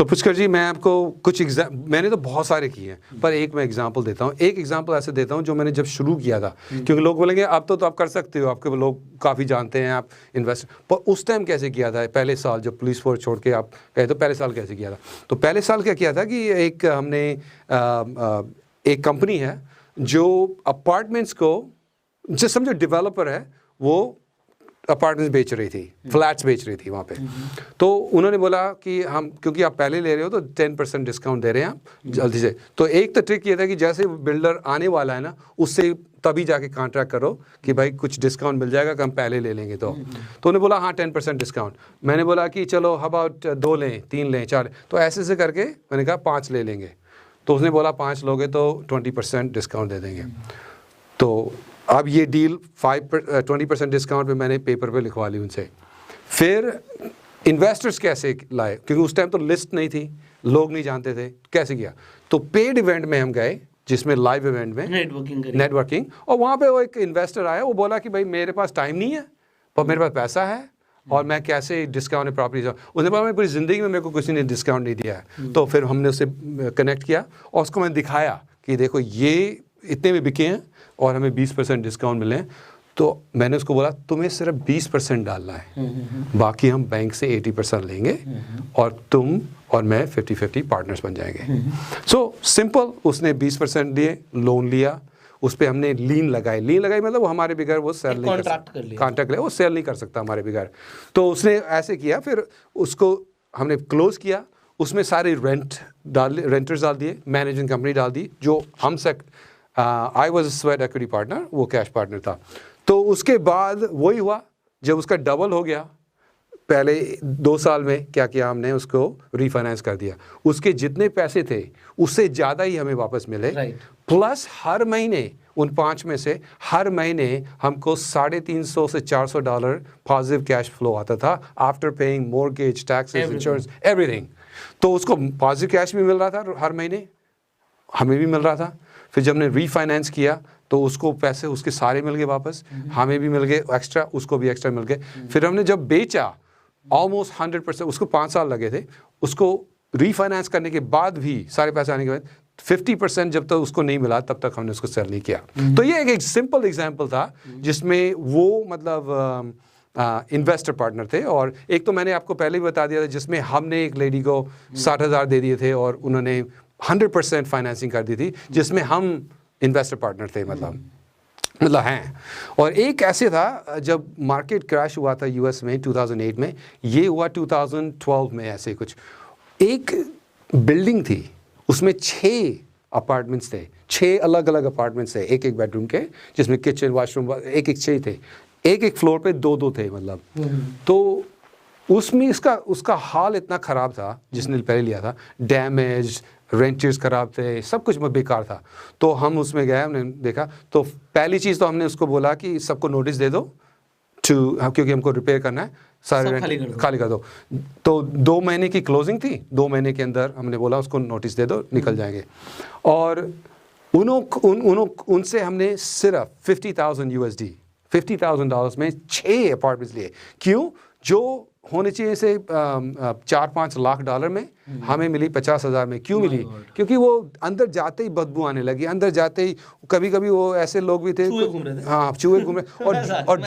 पुष्कर जी, मैं आपको कुछ मैंने तो बहुत सारे किए हैं, पर एक मैं एग्जांपल देता हूँ। एक एग्जांपल ऐसे देता हूँ जो मैंने जब शुरू किया था, क्योंकि लोग बोलेंगे अब तो आप कर सकते हो, आपके लोग काफ़ी जानते हैं, आप इन्वेस्ट, पर उस टाइम कैसे किया था? पहले साल जब पुलिस फोर्स छोड़ के आप गए तो पहले साल कैसे किया था? तो पहले साल क्या किया था कि एक हमने एक कंपनी है जो अपार्टमेंट्स को, जो समझो डेवलपर है, वो अपार्टमेंट्स बेच रही थी, फ्लैट्स बेच रही थी वहाँ पे। तो उन्होंने बोला कि हम, क्योंकि आप पहले ले रहे हो तो 10% डिस्काउंट दे रहे हैं आप जल्दी से। तो एक तो ट्रिक ये था कि जैसे बिल्डर आने वाला है ना, उससे तभी जाके कॉन्ट्रैक्ट करो कि भाई कुछ डिस्काउंट मिल जाएगा कि हम पहले ले लेंगे। तो उन्होंने बोला हाँ 10% डिस्काउंट। मैंने बोला कि चलो अबाउट 2 लें, 3 लें, 4 लें। तो ऐसे से करके मैंने कहा 5 ले लेंगे। तो उसने बोला 5 लोगे तो 20% डिस्काउंट दे देंगे। तो अब ये डील 20% डिस्काउंट पे मैंने पेपर पे लिखवा ली उनसे। फिर इन्वेस्टर्स कैसे लाए, क्योंकि उस टाइम तो लिस्ट नहीं थी, लोग नहीं जानते थे, कैसे किया? तो पेड इवेंट में हम गए, जिसमें लाइव इवेंट में नेटवर्किंग, और वहाँ पे वो एक इन्वेस्टर आया, वो बोला कि भाई मेरे पास टाइम नहीं है पर मेरे पास पैसा है और मैं कैसे डिस्काउंट प्रॉपर्टी। उसने बोला मैं पूरी ज़िंदगी में मेरे को किसी ने डिस्काउंट नहीं दिया है। तो फिर हमने उससे कनेक्ट किया और उसको मैंने दिखाया कि देखो ये इतने में बिके हैं और हमें 20% डिस्काउंट मिले। तो मैंने उसको बोला तुम्हें सिर्फ 20% डालना है, बाकी हम बैंक से 80% लेंगे और तुम और मैं 50-50 पार्टनर्स बन जाएंगे। So simple. उसने 20% दिए, लोन लिया, उस पर हमने लीन लगाई मतलब वो हमारे बगैर वो सेल नहीं कर सकता, कॉन्ट्रैक्ट ले, वो सेल नहीं कर सकता हमारे बगैर। तो उसने ऐसे किया, फिर उसको हमने क्लोज किया, उसमें सारे रेंटर्स डाल दिए, मैनेजिंग कंपनी डाल दी, जो हम I was sweat equity partner, वो कैश पार्टनर था। तो उसके बाद वही हुआ, जब उसका डबल हो गया, पहले 2 साल में क्या किया हमने, उसको रीफाइनेंस कर दिया। उसके जितने पैसे थे उससे ज़्यादा ही हमें वापस मिले, प्लस हर महीने उन 5 में से हर महीने हमको $350 से $400 पॉजिटिव कैश फ्लो आता था, after paying mortgage, taxes, insurance, everything. तो उसको पॉजिटिव कैश भी मिल रहा था हर महीने, हमें भी मिल रहा था। फिर जब हमने रीफाइनेंस किया तो उसको पैसे उसके सारे मिल गए वापस, हमें भी मिल गए एक्स्ट्रा, उसको भी एक्स्ट्रा मिल गए। फिर हमने जब बेचा ऑलमोस्ट 100%, उसको 5 साल लगे थे, उसको रीफाइनेंस करने के बाद भी सारे पैसे आने के बाद 50% जब तक उसको नहीं मिला तब तक हमने उसको सेल नहीं किया। तो ये एक सिंपल एग्जाम्पल था जिसमें वो मतलब इन्वेस्टर पार्टनर थे। और एक तो मैंने आपको पहले भी बता दिया था जिसमें हमने एक लेडी को 60,000 दे दिए थे और उन्होंने 100% फाइनेंसिंग कर दी थी, जिसमें हम इन्वेस्टर पार्टनर थे, मतलब हैं। और एक ऐसे था जब मार्केट क्रैश हुआ था यूएस में 2008 में, ये हुआ 2012 में, ऐसे कुछ एक बिल्डिंग थी, उसमें 6 अपार्टमेंट्स थे, 6 अलग अलग अपार्टमेंट्स थे, एक बेडरूम के, जिसमें किचन वाशरूम एक 6 थे, एक फ्लोर पे 2 थे मतलब। तो उसमें उसका हाल इतना ख़राब था, जिसने पहले लिया था, डैमेज, रेंटर्स ख़राब थे, सब कुछ बेकार था। तो हम उसमें गए, हमने देखा, तो पहली चीज़ तो हमने उसको बोला कि सबको नोटिस दे दो क्योंकि हमको रिपेयर करना है, सारे रेंट खाली कर दो। तो 2 महीने की क्लोजिंग थी, 2 महीने के अंदर हमने बोला उसको नोटिस दे दो, निकल जाएंगे। और उनसे हमने सिर्फ $50,000 में 6 अपार्टमेंट्स लिए। क्यों? जो होने चाहिए से $4-5 लाख में हमें मिली 50,000 में। क्यों मिली? क्योंकि वो अंदर जाते ही बदबू आने लगी, अंदर जाते ही कभी कभी वो ऐसे लोग भी थे, हाँ चूहे घूम रहे, और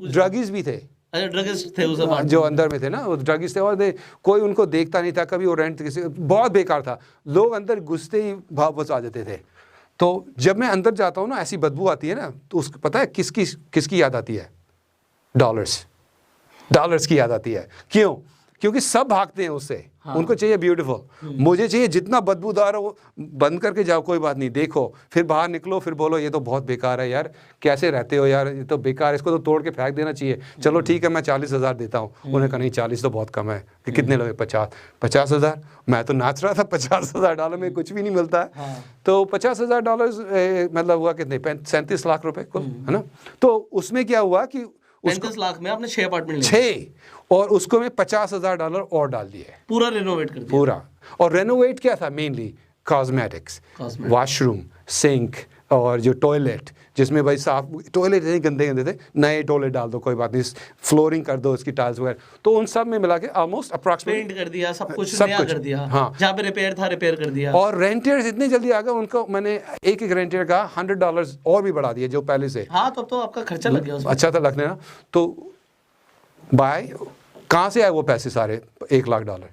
ड्रगिस्ट भी थे, ड्रगिस्ट थे उस जो अंदर में थे ना, वो ड्रगिस्ट थे, और कोई उनको देखता नहीं था, कभी वो रेंट किसी, बहुत बेकार था। लोग अंदर घुसते ही वापस आ जाते थे। तो जब मैं अंदर जाता हूँ ना, ऐसी बदबू आती है ना, तो उसको पता है किसकी याद आती है? डॉलर्स की याद आती है। क्यों? क्योंकि सब भागते हैं उससे, हाँ। उनको चाहिए ब्यूटीफुल, मुझे चाहिए जितना बदबूदार हो बंद करके जाओ, कोई बात नहीं, देखो, फिर बाहर निकलो, फिर बोलो ये तो बहुत बेकार है यार, कैसे रहते हो यार, ये तो बेकार, इसको तो तोड़ के फेंक देना चाहिए। चलो ठीक है, मैं 40,000 देता हूँ। उन्होंने कहा नहीं, 40 तो बहुत कम है। कि कितने लोगे? 50,000। मैं तो नाच रहा था, $50,000 में कुछ भी नहीं मिलता है। हाँ। तो $50,000 मतलब हुआ कितने? 37 लाख रुपए कुल, है ना। तो उसमें क्या हुआ कि 35 लाख में आपने 6 अपार्टमेंट लिए, 6, और उसको मैं $50,000 और डाल दिए, पूरा रेनोवेट कर दिया, पूरा। और रेनोवेट क्या था? मेनली कॉस्मेटिक्स, वॉशरूम, सिंक, और जो टॉयलेट, जिसमें भाई साफ टॉयलेट इतने गंदे गंदे थे, नए टॉयलेट डाल दो कोई बात नहीं, फ्लोरिंग कर दो इसकी टाइल्स वगैरह, तो उन सब में मिला के ऑलमोस्ट अप्रॉक्सीमेट पेंट कर दिया, सब कुछ नया कर दिया। हाँ। जहाँ पे रिपेयर था रिपेयर कर दिया। और रेंटर्स इतने जल्दी आ गए, उनको मैंने एक रेंटर का $100 और भी बढ़ा दिया जो पहले से। हाँ, तब तो आपका खर्चा लग गया उसमें। अच्छा था लगने ना। तो बाय कहाँ से आए वो पैसे सारे? $1 लाख।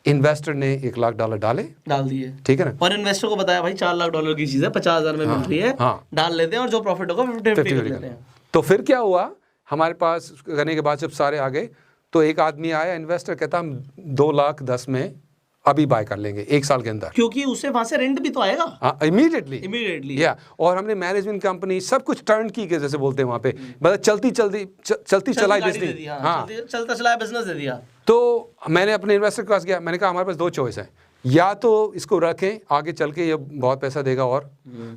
इन्वेस्टर ने $1 लाख डाले, डाल दिए, ठीक है ना। और इन्वेस्टर को बताया भाई $4 लाख की चीज है, 50,000 में मिल रही है, हाँ। डाल लेते हैं और जो प्रॉफिट होगा 50 कर लेते हैं। तो फिर क्या हुआ हमारे पास करने के बाद जब सारे आ गए, तो एक आदमी आया इन्वेस्टर, कहता हम 2,10,00,000 में अभी बाय कर लेंगे 1 साल के अंदर, क्योंकि उससे वहां से रेंट भी तो आएगा हाँ इमीडिएटली। या और हमने मैनेजमेंट कंपनी सब कुछ टर्न की के जैसे बोलते हैं वहाँ पे, मतलब चलती चलाई बिजनेस, हाँ चलता चलाया बिजनेस दे दिया। तो मैंने अपने इन्वेस्टर के पास गया, मैंने कहा हमारे पास 2 चॉइस है, या तो इसको रखें आगे चल के ये बहुत पैसा देगा, और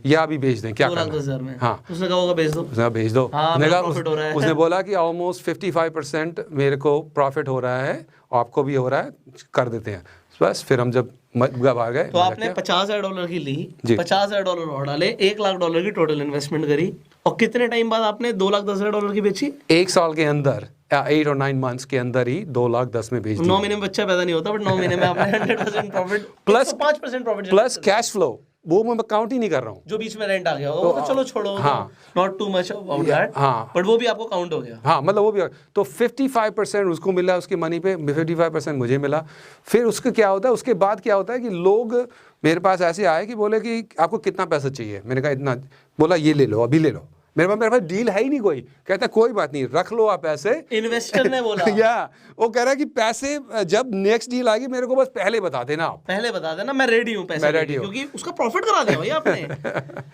या अभी बेच दें, क्या करना है? 2,10,000 में। हाँ, उसने कहा होगा बेच दो। उसने कहा बेच दो। हाँ, मैंने कहा प्रॉफिट हो रहा है। उसने बोला कि ऑलमोस्ट 55% मेरे को प्रॉफिट हो रहा है, आपको भी हो रहा है, कर देते हैं। बस फिर हम जब आ गए, तो आपने $50,000 की ली, जी। $50,000 और डाले, $1 लाख की टोटल इन्वेस्टमेंट करी, और कितने टाइम बाद आपने $2,10,000 की बेची? 1 साल के अंदर, 8 और 9 मंथ्स के अंदर ही 2,10,000 में बेच 9 दिया। महीने में बच्चा पैदा नहीं होता, बट 9 महीने में आपने 100% profit, plus 5% profit, plus cash flow, वो मैं काउंट ही नहीं कर रहा हूँ। जो बीच में रेंट आ गया होगा, वो तो चलो छोड़ो, हाँ। Not too much about that, हाँ। बट वो भी आपको काउंट हो गया। हाँ, मतलब वो भी, तो 55% उसको मिला उसकी मनी पे, 55% मुझे मिला। फिर उसका क्या होता है, उसके बाद क्या होता है कि लोग मेरे पास ऐसे आए कि बोले कि आपको कितना पैसा चाहिए? मैंने कहा इतना। बोला ये ले लो, अभी ले लो। मेरे पास डील है ही नहीं कोई। कहता कोई बात नहीं, रख लो आप पैसे। इन्वेस्टर ने बोला या वो कह रहा है कि पैसे जब नेक्स्ट डील आएगी मेरे को बस पहले बता देना आप, पहले बता देना, मैं रेडी हूँ पैसे मैं देने रेडी के, हूँ। क्योंकि उसका प्रॉफिट करा दिया भाई आपने।